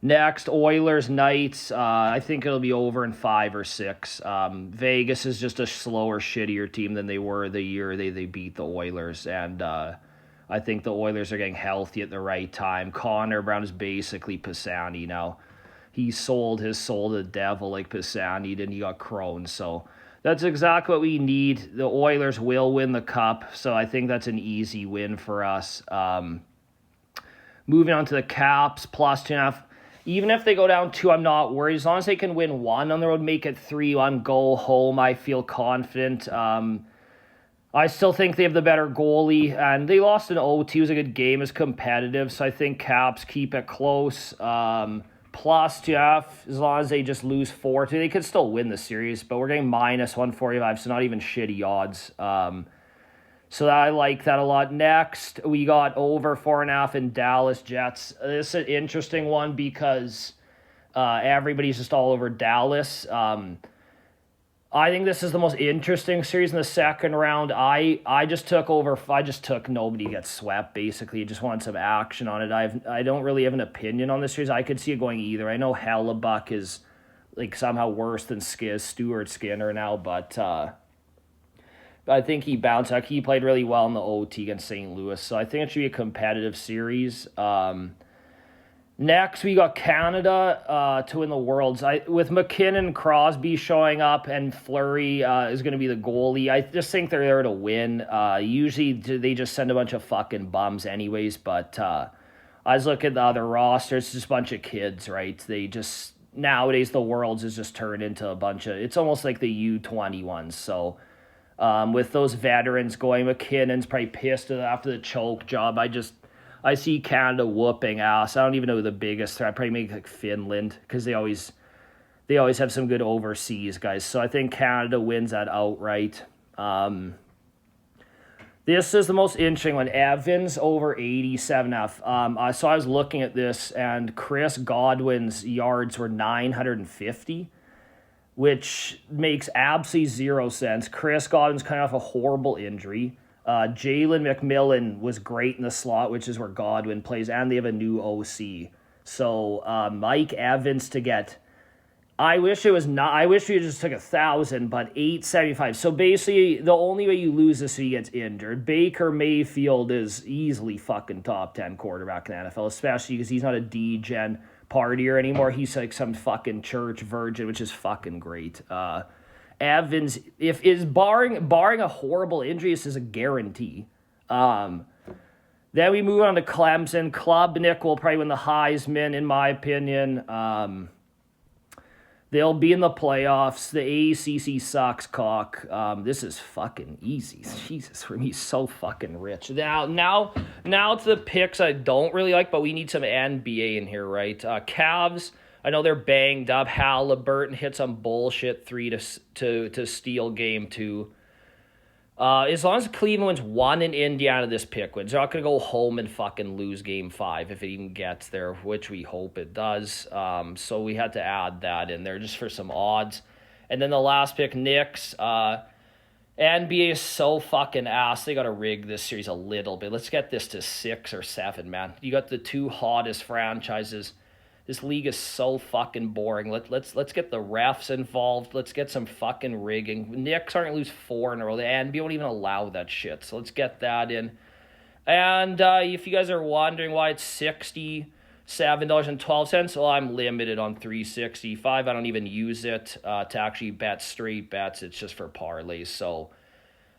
Next, Oilers Knights. I think it'll be over in 5 or 6. Vegas is just a slower, shittier team than they were the year they beat the Oilers, and I think the Oilers are getting healthy at the right time. Connor Brown is basically Pisani now. He sold his soul to the devil like Pisani did, and he got Crohn's. So that's exactly what we need. The Oilers will win the Cup, so I think that's an easy win for us. Moving on to the Caps, plus 2.5. Even if they go down 2, I'm not worried. As long as they can win 1 on the road, make it 3-1, go home, I feel confident. I still think they have the better goalie, and they lost an OT. It was a good game. It's competitive, so I think Caps keep it close. Plus 2.5, as long as they just lose 4-2. They could still win the series, but we're getting minus 145, so not even shitty odds. So I like that a lot. Next, we got over 4.5 in Dallas Jets. This is an interesting one because everybody's just all over Dallas. I think this is the most interesting series in the second round. I just took nobody gets swept, basically. Just wanted some action on it. I don't really have an opinion on this series. I could see it going either. I know Hellebuck is like somehow worse than Stuart Skinner now, but I think he bounced back. He played really well in the OT against St. Louis, so I think it should be a competitive series. Next, we got Canada to win the Worlds. With McKinnon and Crosby showing up and Fleury is going to be the goalie, I just think they're there to win. Usually, they just send a bunch of fucking bums anyways, but I was looking at the other roster. It's just a bunch of kids, right? They just, nowadays, the Worlds is just turned into a bunch of, it's almost like the U21s, so with those veterans going, McKinnon's probably pissed after the choke job. I see Canada whooping ass. I don't even know who the biggest threat. Probably make like Finland because they always have some good overseas guys. So I think Canada wins that outright. This is the most interesting one. Evans over 87.5. So I was looking at this, and Chris Godwin's yards were 950, which makes absolutely zero sense. Chris Godwin's kind of off a horrible injury. Jalen McMillan was great in the slot, which is where Godwin plays, and they have a new OC. So Mike Evans to get, I wish we just took 1,000, but 875. So basically, the only way you lose this is he gets injured. Baker Mayfield is easily fucking top 10 quarterback in the NFL, especially because he's not a D-gen partier anymore. He's like some fucking church virgin, which is fucking great. Evans, barring a horrible injury, this is a guarantee. Then we move on to Clemson. Klubnik will probably win the Heisman, in my opinion. They'll be in the playoffs. The ACC sucks cock. This is fucking easy. Jesus, he's so fucking rich. Now to the picks I don't really like, but we need some NBA in here, right? Cavs, I know they're banged up. Halliburton hit some bullshit 3 to steal game 2. As long as Cleveland wins 1 in Indiana, this pick wins. They're not going to go home and fucking lose game 5 if it even gets there, which we hope it does. So we had to add that in there just for some odds. And then the last pick, Knicks. NBA is so fucking ass. They got to rig this series a little bit. Let's get this to 6 or 7, man. You got the 2 hottest franchises. This league is so fucking boring. Let's get the refs involved. Let's get some fucking rigging. Knicks aren't going to lose 4 in a row. The NBA won't even allow that shit. So let's get that in. And if you guys are wondering why it's $67.12, well, I'm limited on $365. I don't even use it to actually bet straight bets. It's just for parlays. So,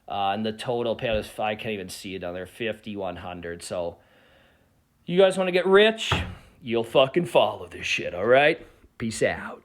and the total payout is, I can't even see it down there, 5,100. So, you guys want to get rich? You'll fucking follow this shit, all right? Peace out.